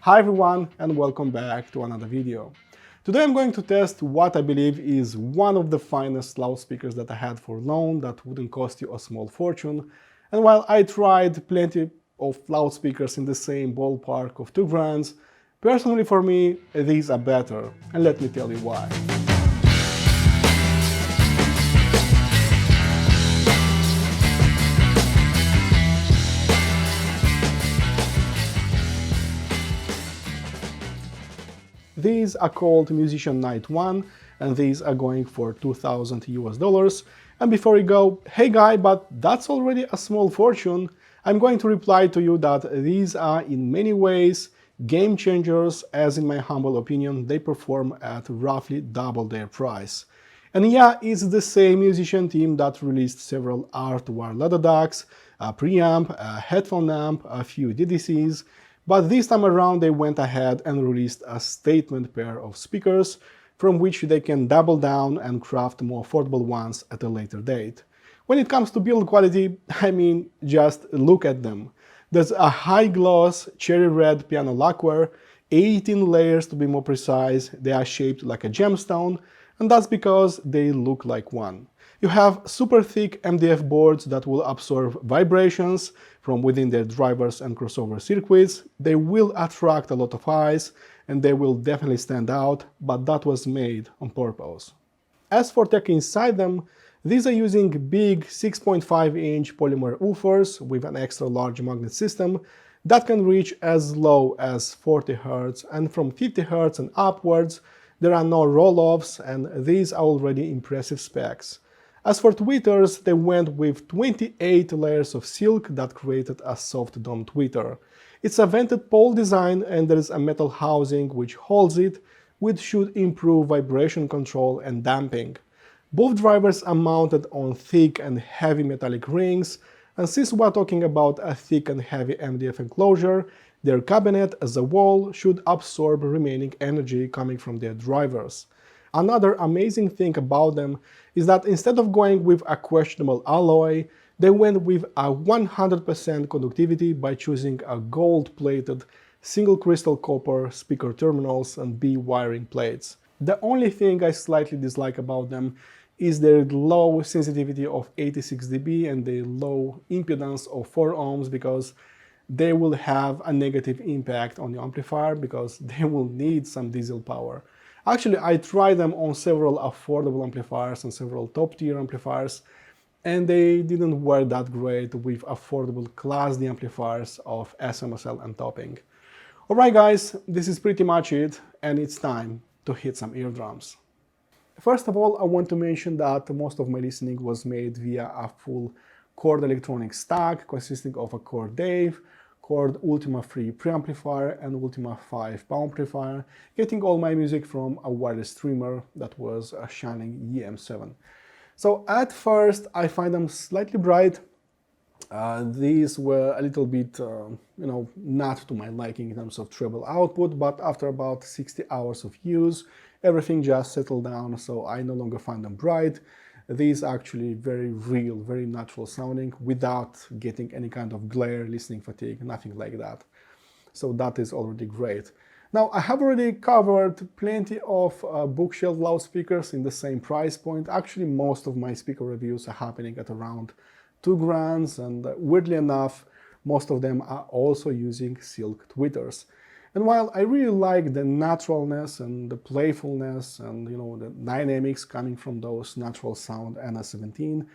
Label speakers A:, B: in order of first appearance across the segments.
A: Hi everyone and welcome back to another video. Today I'm going to test what I believe is one of the finest loudspeakers that I had for loan that wouldn't cost you a small fortune. And while I tried plenty of loudspeakers in the same ballpark of $2 grand, personally for me these are better, and let me tell you why. These are called Musician Night 1 and these are going for $2,000 US. And before you go, hey guy, but that's already a small fortune, I'm going to reply to you that these are in many ways game changers, as in my humble opinion they perform at roughly double their price. And yeah, it's the same musician team that released several R2R ladder DACs, a preamp, a headphone amp, a few DACs, but this time around they went ahead and released a statement pair of speakers from which they can double down and craft more affordable ones at a later date. When it comes to build quality, I mean, just look at them. There's a high gloss cherry red piano lacquer, 18 layers to be more precise, they are shaped like a gemstone, and that's because they look like one. You have super thick MDF boards that will absorb vibrations from within their drivers and crossover circuits. They will attract a lot of eyes and they will definitely stand out, but that was made on purpose. As for tech inside them, these are using big 6.5-inch polymer woofers with an extra large magnet system that can reach as low as 40 Hz, and from 50 Hz and upwards there are no roll-offs, and these are already impressive specs. As for tweeters, they went with 28 layers of silk that created a soft dome tweeter. It's a vented pole design and there is a metal housing which holds it, which should improve vibration control and damping. Both drivers are mounted on thick and heavy metallic rings, and since we're talking about a thick and heavy MDF enclosure, their cabinet as a wall should absorb remaining energy coming from their drivers. Another amazing thing about them is that instead of going with a questionable alloy, they went with a 100% conductivity by choosing a gold-plated single crystal copper speaker terminals and B wiring plates. The only thing I slightly dislike about them is their low sensitivity of 86 dB and the low impedance of 4 ohms, because they will have a negative impact on the amplifier because they will need some diesel power. Actually, I tried them on several affordable amplifiers and several top-tier amplifiers, and they didn't work that great with affordable Class D amplifiers of SMSL and topping. Alright guys, this is pretty much it, and it's time to hit some eardrums. First of all, I want to mention that most of my listening was made via a full Chord electronic stack consisting of a Chord Dave, Chord Ultima 3 preamplifier and Ultima 5 PAW amplifier, getting all my music from a wireless streamer that was a shining IEMs 7. So at first I find them slightly bright. These were a little bit, not to my liking in terms of treble output, but after about 60 hours of use, everything just settled down, so I no longer find them bright. These are actually very real, very natural sounding without getting any kind of glare, listening fatigue, nothing like that. So that is already great. Now, I have already covered plenty of bookshelf loudspeakers in the same price point. Actually, most of my speaker reviews are happening at around $2 grand, and weirdly enough, most of them are also using silk tweeters. And while I really like the naturalness and the playfulness and the dynamics coming from those natural sound NS17,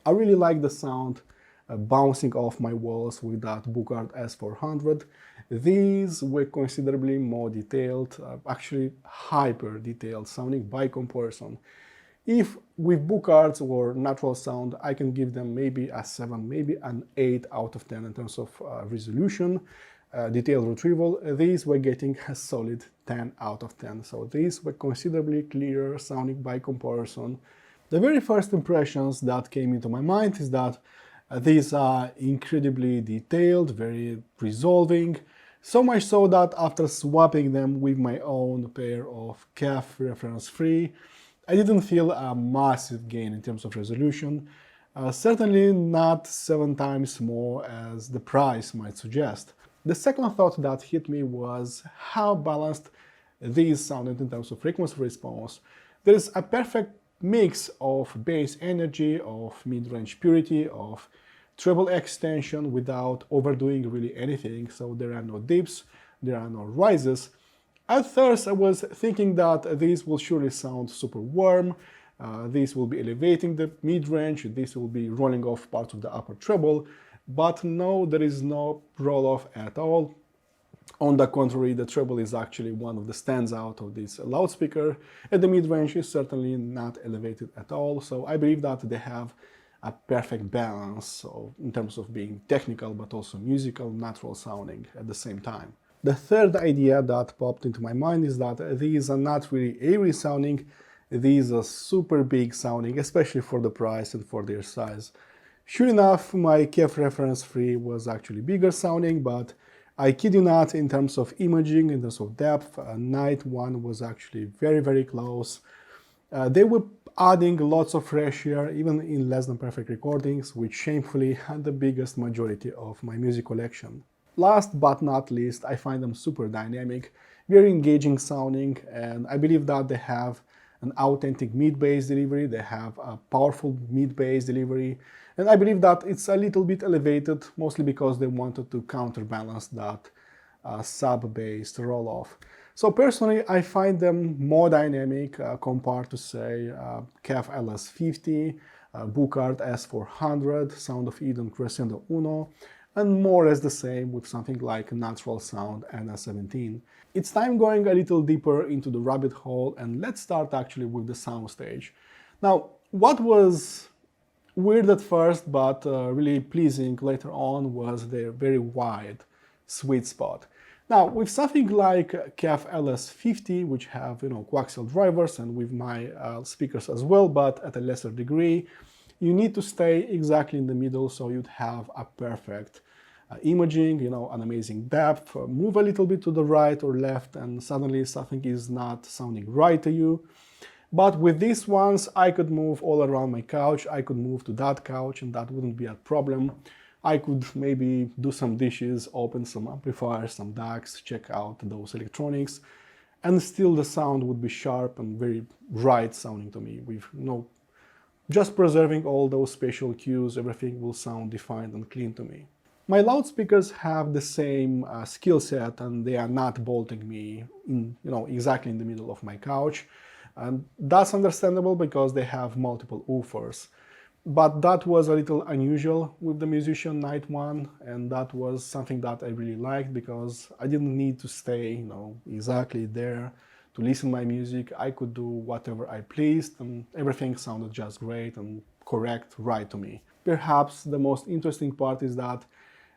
A: I really like the sound bouncing off my walls with that Buchard S400. These were considerably more detailed, actually hyper detailed sounding by comparison. If with Buchards or natural sound, I can give them maybe a 7, maybe an 8 out of 10 in terms of resolution. Detailed retrieval, these were getting a solid 10 out of 10. So these were considerably clearer sounding by comparison. The very first impressions that came into my mind is that these are incredibly detailed, very resolving, so much so that after swapping them with my own pair of CAF reference 3, I didn't feel a massive gain in terms of resolution, certainly not 7 times more as the price might suggest. The second thought that hit me was how balanced these sounded in terms of frequency response. There is a perfect mix of bass energy, of mid-range purity, of treble extension without overdoing really anything. So there are no dips, there are no rises. At first I was thinking that these will surely sound super warm, these will be elevating the mid-range, this will be rolling off parts of the upper treble, but no, there is no roll-off at all. On the contrary, the treble is actually one of the standout of this loudspeaker, and the mid-range is certainly not elevated at all, so I believe that they have a perfect balance in terms of being technical but also musical, natural sounding at the same time. The third idea that popped into my mind is that these are not really airy sounding, these are super big sounding, especially for the price and for their size. Sure enough, my KEF reference 3 was actually bigger sounding, but I kid you not, in terms of imaging, in terms of depth, Night 1 was actually very, very close. They were adding lots of fresh air, even in less than perfect recordings, which shamefully had the biggest majority of my music collection. Last but not least, I find them super dynamic, very engaging sounding, and I believe that they have an authentic mid-bass delivery, they have a powerful mid-bass delivery, and I believe that it's a little bit elevated, mostly because they wanted to counterbalance that sub-bass roll-off. So personally, I find them more dynamic compared to, say, KEF LS50, Buchard S400, Sound of Eden Crescendo Uno, and more or less the same with something like Natural Sound NS17. It's time going a little deeper into the rabbit hole, and let's start actually with the Soundstage. Now, what was weird at first but really pleasing later on was their very wide sweet spot. Now, with something like KEF LS50, which have coaxial drivers, and with my speakers as well, but at a lesser degree, you need to stay exactly in the middle, so you'd have a perfect imaging, an amazing depth, move a little bit to the right or left, and suddenly something is not sounding right to you. But with these ones, I could move all around my couch, I could move to that couch, and that wouldn't be a problem. I could maybe do some dishes, open some amplifiers, some DACs, check out those electronics, and still the sound would be sharp and very right sounding to me, with just preserving all those spatial cues, everything will sound defined and clean to me. My loudspeakers have the same skill set, and they are not bolting me in, exactly in the middle of my couch. And that's understandable because they have multiple woofers. But that was a little unusual with the Musician Night 1, and that was something that I really liked because I didn't need to stay, exactly there to listen to my music. I could do whatever I pleased, and everything sounded just great and correct, right to me. Perhaps the most interesting part is that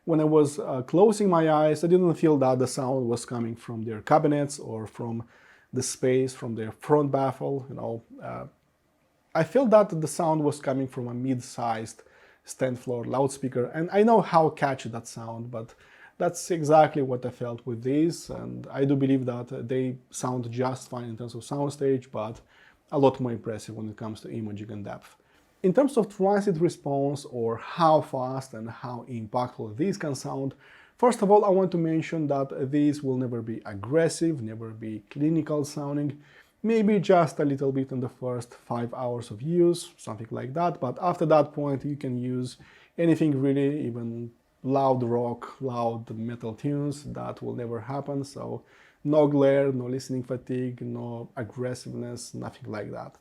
A: when I was closing my eyes, I didn't feel that the sound was coming from their cabinets or from the space, from their front baffle. I felt that the sound was coming from a mid-sized stand-floor loudspeaker, and I know how catchy that sound, but that's exactly what I felt with these, and I do believe that they sound just fine in terms of soundstage, but a lot more impressive when it comes to imaging and depth. In terms of transient response, or how fast and how impactful these can sound, first of all, I want to mention that these will never be aggressive, never be clinical sounding, maybe just a little bit in the first 5 hours of use, something like that, but after that point you can use anything really, even loud rock, loud metal tunes, that will never happen, so no glare, no listening fatigue, no aggressiveness, nothing like that.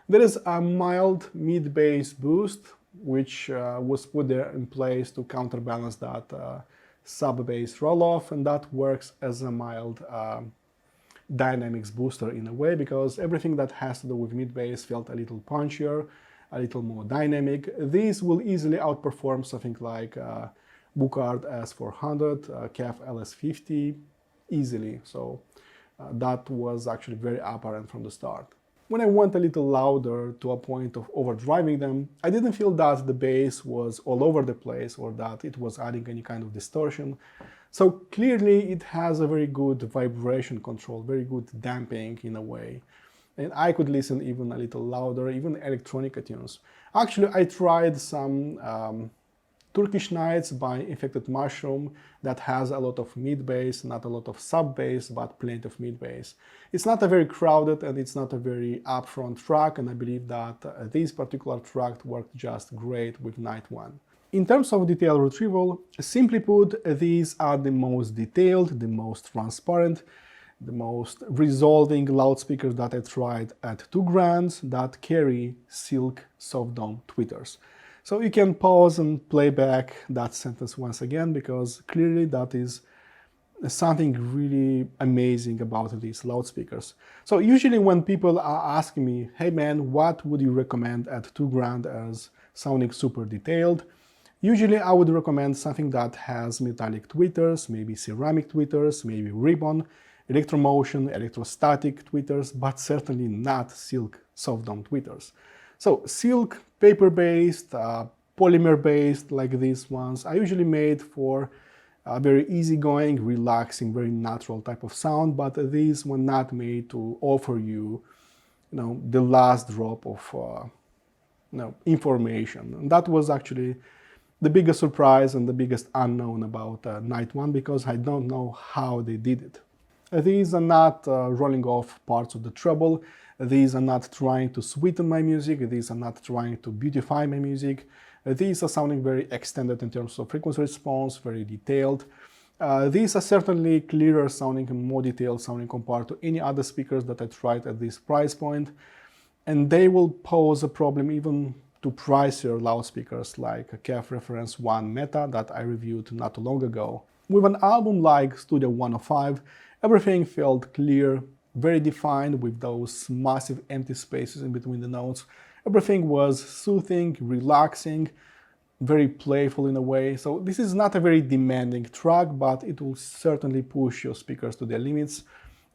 A: There is a mild mid-bass boost, which was put there in place to counterbalance that sub-bass roll-off, and that works as a mild dynamics booster in a way, because everything that has to do with mid-bass felt a little punchier, a little more dynamic. These will easily outperform something like Buchard S400, KEF LS50, easily, so that was actually very apparent from the start. When I went a little louder to a point of overdriving them, I didn't feel that the bass was all over the place or that it was adding any kind of distortion. So clearly it has a very good vibration control, very good damping in a way. And I could listen even a little louder, even electronic tunes. Actually, I tried some Turkish Nights by Infected Mushroom that has a lot of mid bass, not a lot of sub bass, but plenty of mid bass. It's not a very crowded and it's not a very upfront track, and I believe that this particular track worked just great with Night 1. In terms of detail retrieval, simply put, these are the most detailed, the most transparent, the most resolving loudspeakers that I tried at $2,000 that carry silk soft dome tweeters. So you can pause and play back that sentence once again, because clearly that is something really amazing about these loudspeakers. So usually when people are asking me, hey man, what would you recommend at $2,000 as sounding super detailed? Usually I would recommend something that has metallic tweeters, maybe ceramic tweeters, maybe ribbon, electromotion, electrostatic tweeters, but certainly not silk soft dome tweeters. So silk, paper-based, polymer-based like these ones are usually made for a very easygoing, relaxing, very natural type of sound, but these were not made to offer you, the last drop of information. And that was actually the biggest surprise and the biggest unknown about Night 1, because I don't know how they did it. These are not rolling off parts of the treble. These are not trying to sweeten my music. These are not trying to beautify my music. These are sounding very extended in terms of frequency response, very detailed. These are certainly clearer sounding and more detailed sounding compared to any other speakers that I tried at this price point. And they will pose a problem even to pricier loudspeakers like KEF Reference 1 Meta that I reviewed not too long ago. With an album like Studio 105, everything felt clear, very defined with those massive empty spaces in between the notes. Everything was soothing, relaxing, very playful in a way. So this is not a very demanding track, but it will certainly push your speakers to their limits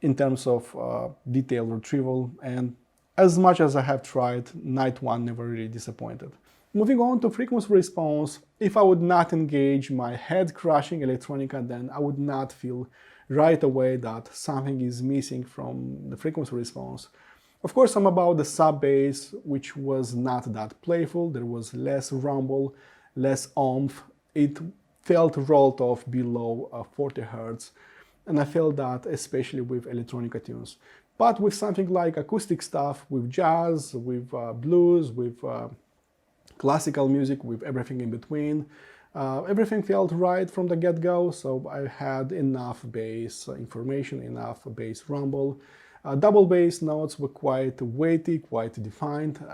A: in terms of detail retrieval. And as much as I have tried, Night 1 never really disappointed. Moving on to frequency response, if I would not engage my head-crushing electronica, then I would not feel right away that something is missing from the frequency response. Of course, I'm about the sub-bass, which was not that playful. There was less rumble, less oomph. It felt rolled off below 40 Hz, and I felt that especially with electronica tunes. But with something like acoustic stuff, with jazz, with blues, with classical music, with everything in between, everything felt right from the get-go, so I had enough bass information, enough bass rumble. Double bass notes were quite weighty, quite defined.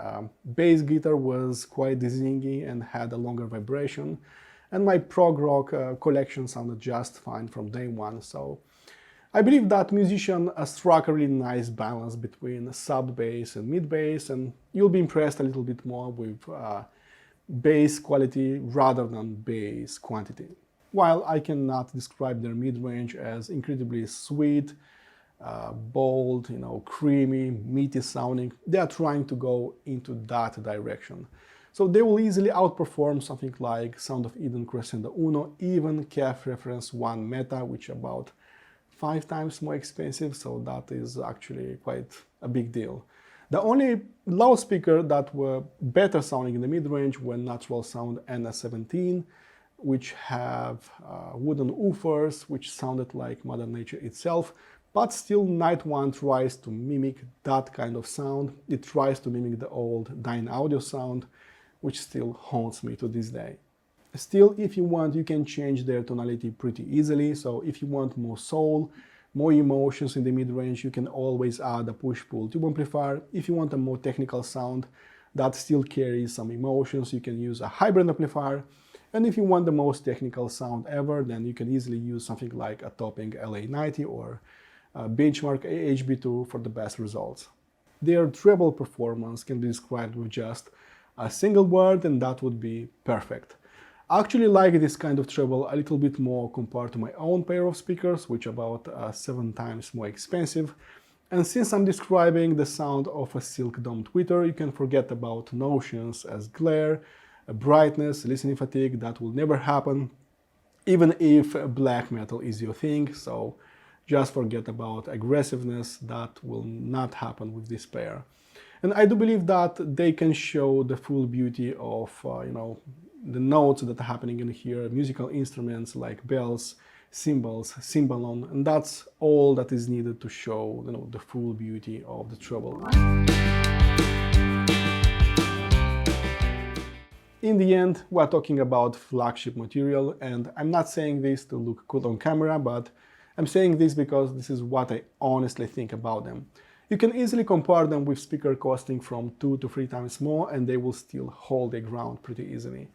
A: Bass guitar was quite zingy and had a longer vibration. And my prog rock collection sounded just fine from day one. So I believe that musician struck a really nice balance between sub bass and mid bass, and you'll be impressed a little bit more with bass quality rather than bass quantity. While I cannot describe their mid-range as incredibly sweet, bold, creamy, meaty sounding, they are trying to go into that direction. So they will easily outperform something like Sound of Eden Crescendo Uno, even KEF Reference 1 Meta, which is about 5 times more expensive, so that is actually quite a big deal. The only loudspeaker that were better sounding in the mid-range were Natural Sound NS17, which have wooden woofers, which sounded like Mother Nature itself, but still Night 1 tries to mimic that kind of sound. It tries to mimic the old Dynaudio sound, which still haunts me to this day. Still, if you want, you can change their tonality pretty easily, so if you want more soul, more emotions in the mid-range, you can always add a push-pull tube amplifier. If you want a more technical sound that still carries some emotions, you can use a hybrid amplifier. And if you want the most technical sound ever, then you can easily use something like a Topping LA90 or a Benchmark AHB2 for the best results. Their treble performance can be described with just a single word, and that would be perfect. I actually like this kind of treble a little bit more compared to my own pair of speakers, which are about 7 times more expensive. And since I'm describing the sound of a silk dome tweeter, you can forget about notions as glare, brightness, listening fatigue. That will never happen, even if black metal is your thing. So just forget about aggressiveness. That will not happen with this pair. And I do believe that they can show the full beauty of, the notes that are happening in here, musical instruments like bells, cymbals, cymbalon, and that's all that is needed to show, the full beauty of the treble. In the end, we're talking about flagship material, and I'm not saying this to look cool on camera, but I'm saying this because this is what I honestly think about them. You can easily compare them with speaker costing from 2 to 3 times more, and they will still hold their ground pretty easily.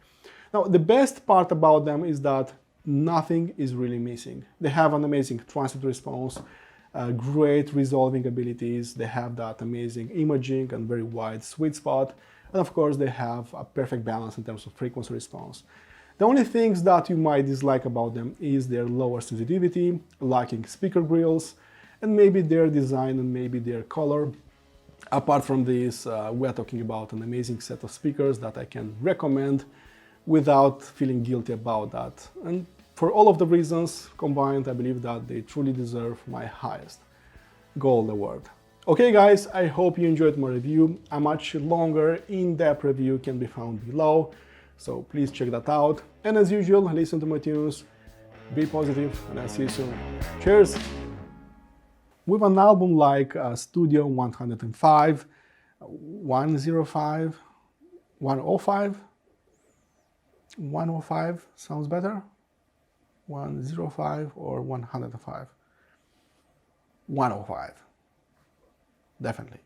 A: Now, the best part about them is that nothing is really missing. They have an amazing transient response, great resolving abilities, they have that amazing imaging and very wide sweet spot, and of course they have a perfect balance in terms of frequency response. The only things that you might dislike about them is their lower sensitivity, lacking speaker grills, and maybe their design and maybe their color. Apart from this, we're talking about an amazing set of speakers that I can recommend without feeling guilty about that. And for all of the reasons combined, I believe that they truly deserve my highest gold award. Okay guys, I hope you enjoyed my review. A much longer, in-depth review can be found below, so please check that out. And as usual, listen to my tunes, be positive, and I'll see you soon. Cheers! With an album like Studio 105, 105, 105, 105 sounds better? 105 or 105? 105, definitely.